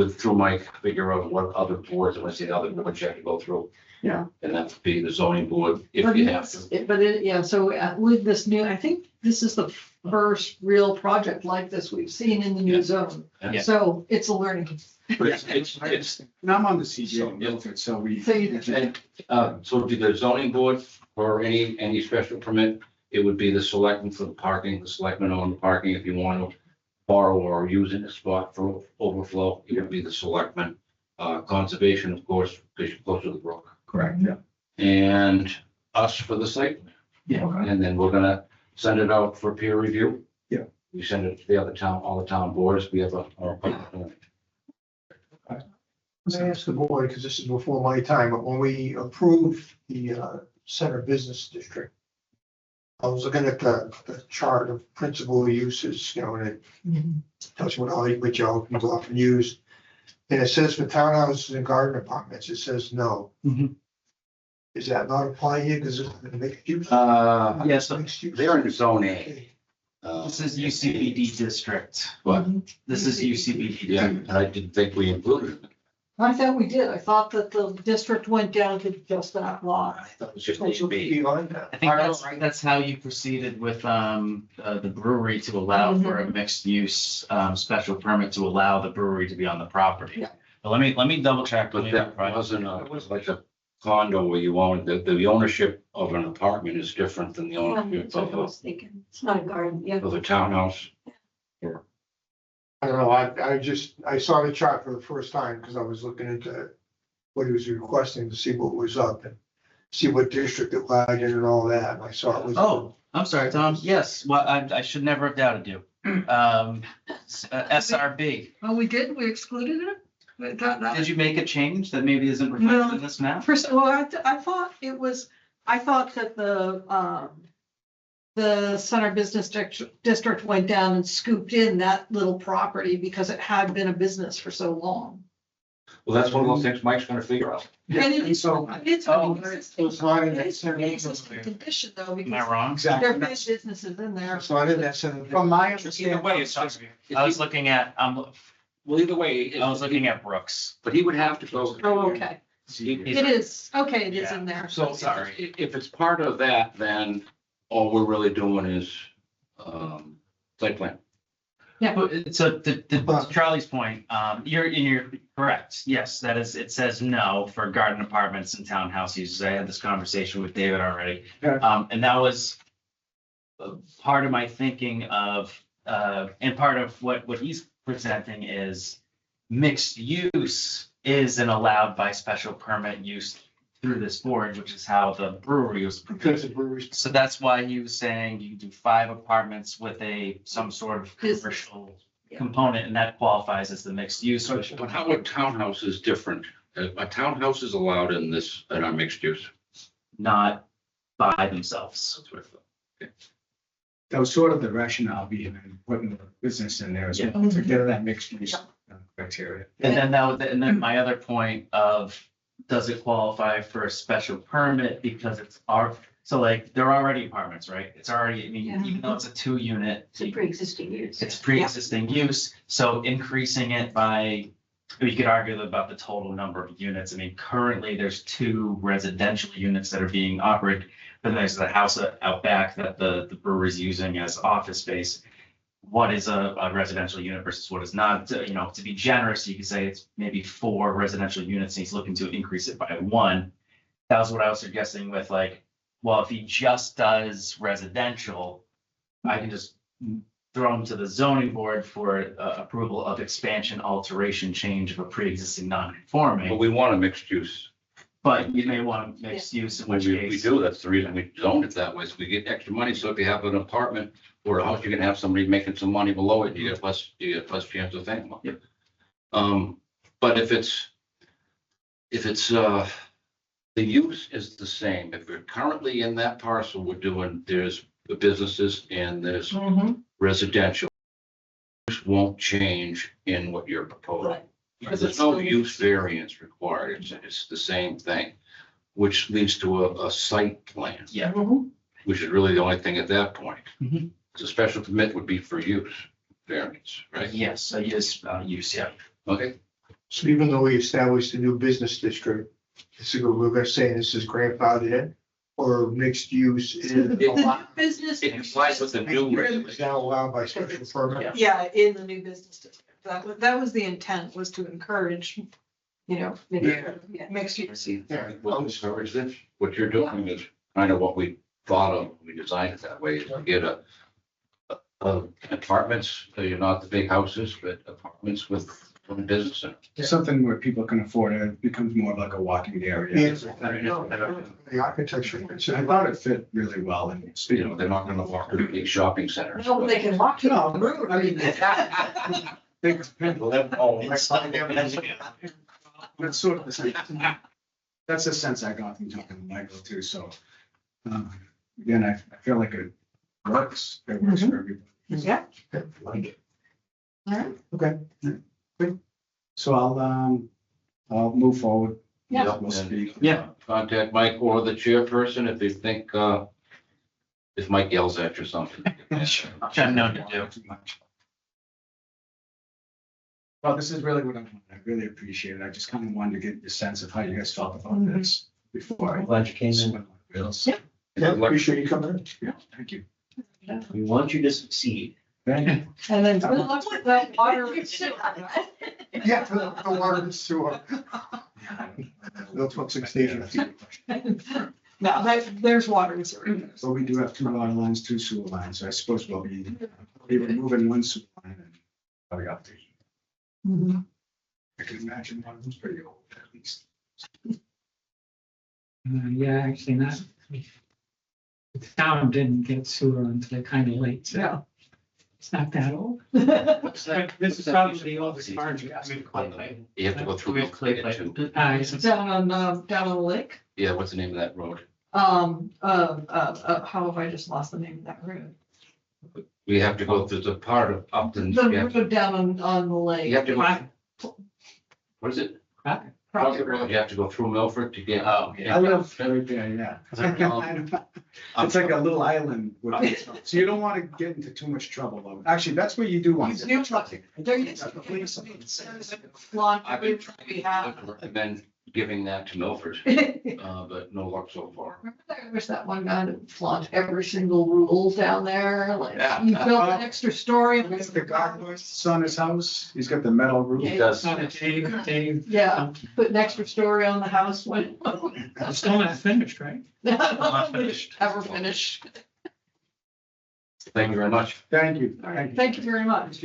through Mike, figure out what other boards, and I see the other boards you have to go through. Yeah. And that would be the zoning board, if But you have it's- to. But yeah, so with this new, I think this is the first real project like this we've seen in the Yeah. new zone. Yeah. So it's a learning. But it's, And I'm on the CJ So, in Milford, so we. So you- so to the zoning board for any special permit, it would be the selectmen for the parking, the selectmen own the parking if you want to borrow or use it as spot for overflow, it would be the selectmen. Conservation, of course, because you're close to the brook, Correct, yeah. and us for the site. Yeah. And then we're gonna send it out for peer review. Yeah. We send it to the other town, all the town boards, we have our. Let me ask the board, because this is before my time, but when we approved the center business district, I was looking at the chart of principal uses, you know, and it tells you what y'all can go up and use. And it says for townhouses and garden apartments, it says no. Mhm. Is that not applying here because it's a mixed use? Yes, so Mixed use? They're in zone A. this is UCBD district. But, This is UCBD. yeah, and I didn't think we included it. I thought we did. I thought that the district went down to just that lot. I thought it was just Supposed to AB. be on that. I think that's how you proceeded with the brewery to allow for a mixed use special permit to allow the brewery to be on the property. Yeah. But let me double check. But that wasn't it was like a condo where you own, the ownership of an apartment is different than the ownership That's what I of was thinking. It's not a garden, yeah. a townhouse. I don't know, I saw the chart for the first time because I was looking into what he was requesting to see what was up and see what district it lied in and all that, and I saw it was. Oh, I'm sorry, Tom. Yes, well, I should never have doubted you. SRB. Oh, we did? We excluded it? Did you make a change that maybe isn't reflected in this map? First, well, I thought it was, I thought that the Center Business District went down and scooped in that little property because it had been a business for so long. Well, that's one of those things Mike's gonna figure out. And it is, so- it's Oh, an It's not in that existing center. existing condition though, Am I because wrong? there Exactly. have been businesses in there. It's not in that center. From my Either understanding. way, it's I was looking at, Well, either way. I was looking at Brooks. But he would have to go. Oh, okay. He- It is, okay, it is in there. So Sorry. if it's part of that, then all we're really doing is, site plan. But so to Charlie's point, you're correct. Yes, that is, it says no for garden apartments and townhouse uses. I had this conversation with David already. Okay. And that was part of my thinking of, and part of what he's presenting is mixed use is an allowed by special permit use through this board, which is how the brewery was. Because the breweries. So that's why he was saying you do 5 apartments with some sort of Business. commercial Yeah. component, and that qualifies as the mixed use. But how would townhouse is different? A townhouse is allowed in our mixed use. Not by themselves. That's what I thought. That was sort of the rationale behind putting the business in there as well, to get that mixed use criteria. And then my other point of, does it qualify for a special permit because so like, they're already apartments, right? It's already, I mean, even though it's a 2-unit. It's a pre-existing use. It's pre-existing use, so increasing it by, you could argue about the total number of units. I mean, currently, there's 2 residential units that are being operated. But there's the house out back that the brewery's using as office space. What is a residential unit versus what is not? To be generous, you could say it's maybe 4 residential units, and he's looking to increase it by 1. That was what I was suggesting with like, well, if he just does residential, I can just throw him to the zoning board for approval of expansion, alteration, change of a pre-existing But non-conforming. we want a mixed use. But you may want mixed use, in which We case. do, that's the reason we zoned it that way, so we get extra money, so if you have an apartment or a house, you can have somebody making some money below it, you get less chance of thinking. Yep. But if it's, the use is the same, if we're currently in that parcel, there's the businesses and there's Mhm. residential. Use won't change in what you're proposing. Right. Because there's no use variance required, it's the same thing, which leads to a site plan, Yeah. Mhm. which is really the only thing at that point. Mhm. So special permit would be for use variance, right? Yes, so use, yeah. Okay, So even though we established a new business district, we're gonna say this is grandfathered in, or mixed use is The new allowed- business. it complies with the new is regulations. now allowed by special permit. Yeah, in the new business district. That was the intent, was to encourage, mixed use. Yeah, Well, encourage this, what you're doing is kind of what we thought of, when we designed it that way, is to get apartments, so you're not the big houses, but apartments with one business in it. Something where people can afford it, it becomes more like a walking area. Yes. The architecture. So I thought it fit really well and You know, they're not gonna walk to big shopping centers. No, they can walk to No, the brewery. I mean, that's sort of the same. That's the sense I got from talking to Michael too, so. Again, I feel like it works for everybody. Yeah. Like it. All right. Okay. Good. So I'll move forward. Yeah. We'll speak. Yeah. Contact Mike or the chairperson if you think, if Mike yells at you or something. Which I'm known to do. Too much. Well, this is really what I want. I really appreciate it. I just kind of wanted to get a sense of how you guys felt about this before. Glad you came in. Reels. Yeah, appreciate you coming in. Yeah, thank you. We want you to succeed. Thank you. And then good luck with that water. Yeah, for the water and sewer. That's what's station. No, there's water in sewer. So we do have 2 water lines, 2 sewer lines, so I suppose we'll be removing 1 sewer line and probably up to. Mhm. I can imagine one of them's pretty old, at least. Yeah, actually not. The town didn't get sewer until kind of late, so. Yeah. It's not that old. What's that? This is probably the oldest barge. You have to go through. We have clay pipe. Down on the lake. Yeah, what's the name of that road? How have I just lost the name of that road? We have to go through the part of Upton. The You have road down on the lake. to go, what is it? Crockett Crockett Road. Road. You have to go through Milford to get. Oh, I yeah. live right there, yeah. It's like a little island with, so you don't want to get into too much trouble though. Actually, that's where you do want These to. new trucks, there used to be lawn I've been we trying have. to recommend giving that to Milford, but no luck so far. Remember there was that one guy that flaunted every single rule down there, like, Yeah. you built an extra story. It's the gargoyles on his house. He's got the metal roof. He does. Dave, Yeah, put an extra story on the house when. it's still not finished, right? Not finished. Ever finished. Thank you very much. Thank you. All right, thank you very much.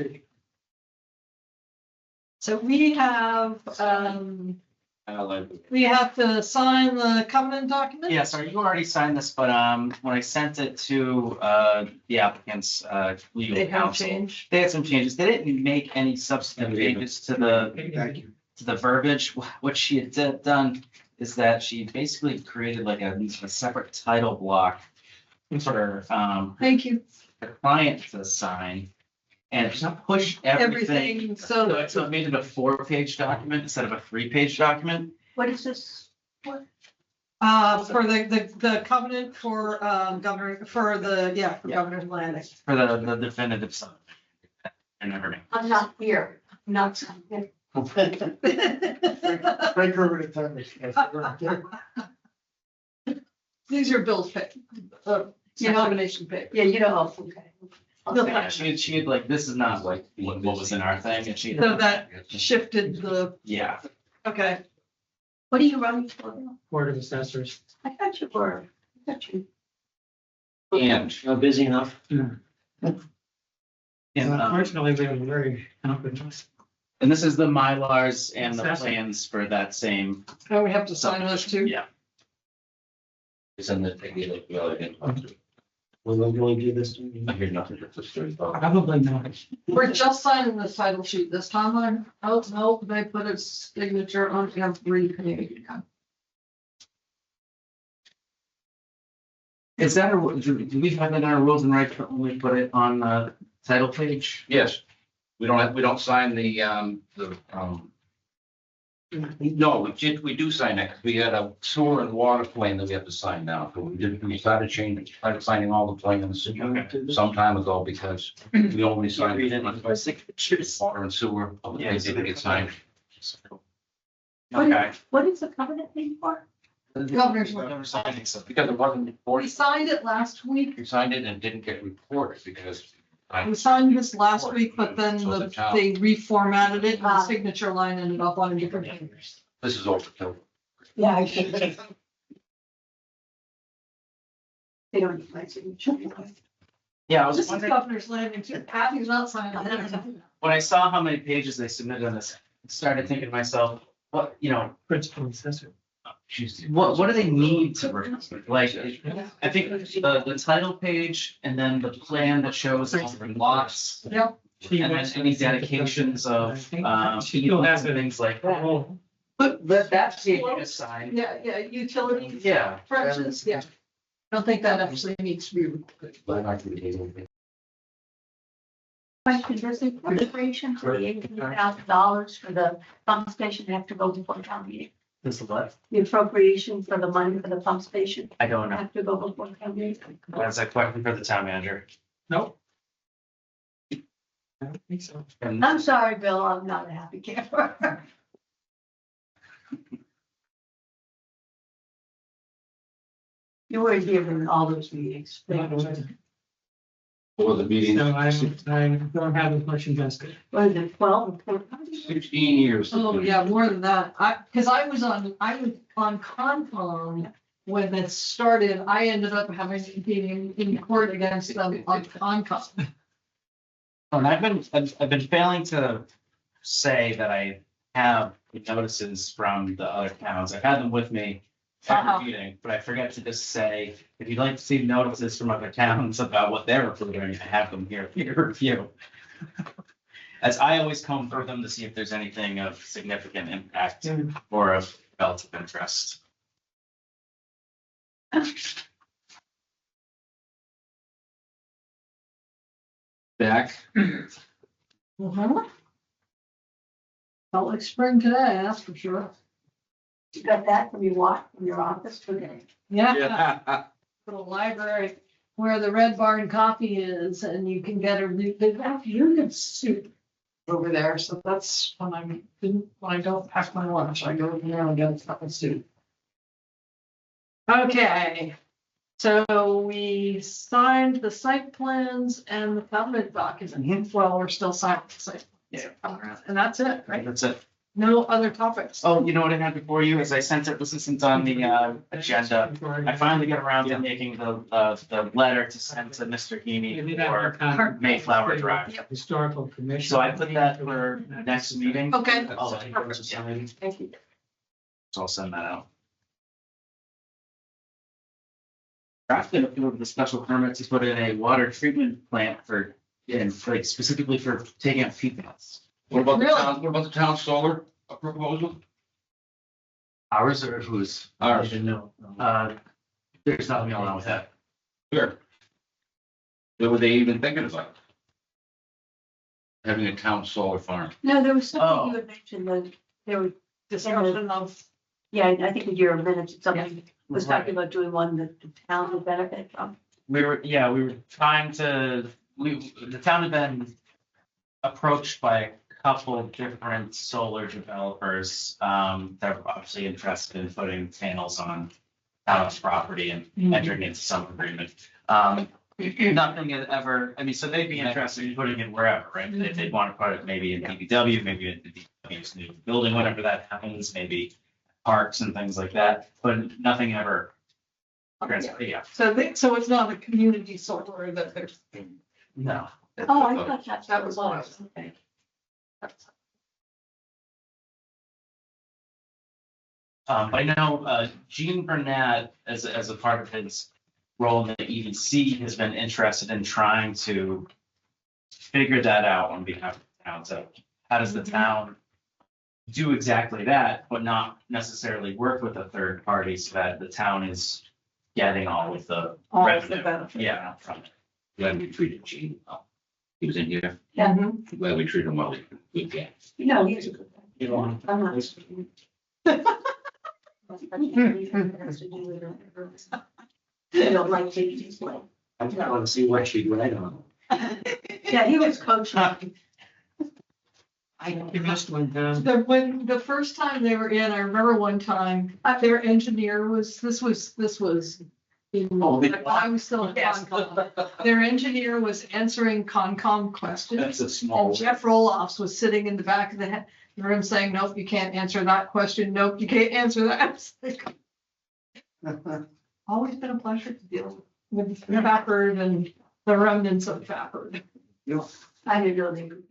So we have, we have to sign the covenant document? Yeah, sorry, you already signed this, but when I sent it to the applicant's legal They have counsel, changed. they had some changes. They didn't make any substantive changes to Thank you. the verbiage. What she had done is that she basically created like a separate title block for Thank you. the client to sign and push everything. Everything, So it so, made it a 4-page document instead of a 3-page document. What is this? for the covenant for, governor, for the, yeah, for Governor's Landing. For the definitive side. And everything. I'm not here, I'm not here. Break over the time. These are Bill's pick, nomination pick. Yeah, you know, okay. Yeah, she had like, this is not like what was in our thing and she. So that shifted the, Yeah, okay. What are you running for? Bill? Board of Assessors. I thought you were, I thought you. And Not busy enough? and, Unfortunately, we have a very competent. and this is the Mylars and the Assessor. plans for that same. Oh, we have to sign those too? Yeah, it's in the, well, again, We're going to do this. I hear nothing. It's a story. Probably not. We're just signing the title sheet this time. No, they put a signature on every page. is that, do we have it in our rules and rights when we put it on the title page? Yes, we don't sign no, we do sign that, 'cause we had a sewer and water plan that we have to sign now, so we started signing all the plans some time ago, because we only signed Signatures. water and sewer, they Yeah. didn't get signed. Okay. What is the covenant thing for? Governor's Because it wasn't We reported, signed it last week. we signed it and didn't get reported, because We signed this last week, but then So the town- they reformatted it and the signature line ended up on a different page. this is overkill. Yeah, I think. They don't need my signature. Yeah, I was This is wondering, Governor's Landing too. Kathy's not signing that. when I saw how many pages they submitted on this, I started thinking to myself, what, Principal assessor. what do they need to, like, I think the title page and then the plan that shows all the lots. Yep. And then any dedications of, She still has it. things like that. Oh, But that's the sign. Yeah, utilities, Yeah, frontages, yeah. Don't think that actually needs to be recorded. Question, does the appropriation for the $18,000 for the pump station have to go before town meeting? this is what, The appropriation for the money for the pump station I don't know. have to go before town meeting? That's a question for the town manager. nope. I don't think so. And I'm sorry, Bill, I'm not a happy camper. You were here in all those meetings. For the meeting, So I don't have as much invested. What is it, 12 or 14? 16 years. Oh, yeah, more than that. Cause I was on Concom when it started. I ended up having to be in court against them on Concom. and I've been failing to say that I have notices from the other towns. I've had them with me Uh-huh. every meeting, but I forget to just say, if you'd like to see notices from other towns about what they're approving, I have them here for your review. As I always comb through them to see if there's anything of significant impact or of relative interest. Back, Mhm. Felt like spring today, that's for sure. You got that from your walk, from your office today? Yeah, yeah, little library where the Red Barn Coffee is, and you can get they have union soup over there, so that's when when I don't pack my lunch, I go over there and get a cup of soup. Okay, so we signed the site plans and the covenant documents. Well, we're still signing the site. plans. And that's it, right? That's it. No other topics. Oh, you know what I had before you is I sent it, this isn't on the agenda. I finally got around to making the letter to send to Mr. Heaney for Mayflower Drive. Historical commission. So I put that for next meeting. Okay. I'll Thank you. So I'll send that out. Drafted a few of the special permits to put in a water treatment plant like specifically for taking out PFAS. What about the Really? town, what about the town solar proposal? Ours or whose? Ours. There's nothing going on with that. Sure. What were they even thinking about? Having a town solar farm. No, there was Oh. something you had mentioned that there was, Discussion of, yeah, I think in your minutes, something was Right. talking about doing one that the town would benefit from. We were trying to, the town had been approached by a couple of different solar developers, that were obviously interested in putting panels on town's property and entering into some agreement. Nothing had ever, I mean, so they'd be interested in putting it wherever, right? They'd want to put it maybe in DPW, maybe in the DPW's new building, whenever that happens, maybe parks and things like that, but nothing ever. Yeah, so it's not a community solar that there's. no. Oh, I thought that That was was, okay. But I know, Gene Burnett, as a part of his role in the EDC, has been interested in trying to figure that out on behalf of the town. So how does the town do exactly that, but not necessarily work with a third party so that the town is getting all of the All of the revenue? benefit. Yeah, from it. Glad we treated Gene well. He was in here. Yeah. Glad we treated him well. Good guy. No, he's a good guy. You know, I'm not. You don't like Jason's way. I just want to see what she'd write on. Yeah, he was coaching. You missed one down. When the first time they were in, I remember one time, their engineer this was. I was still at Concom. Their engineer was answering Concom questions. that's a small. And Jeff Roloffs was sitting in the back of the room saying, nope, you can't answer that question. Nope, you can't answer that. Always been a pleasure to deal with Fafford and the remnants of Fafford. I didn't know they would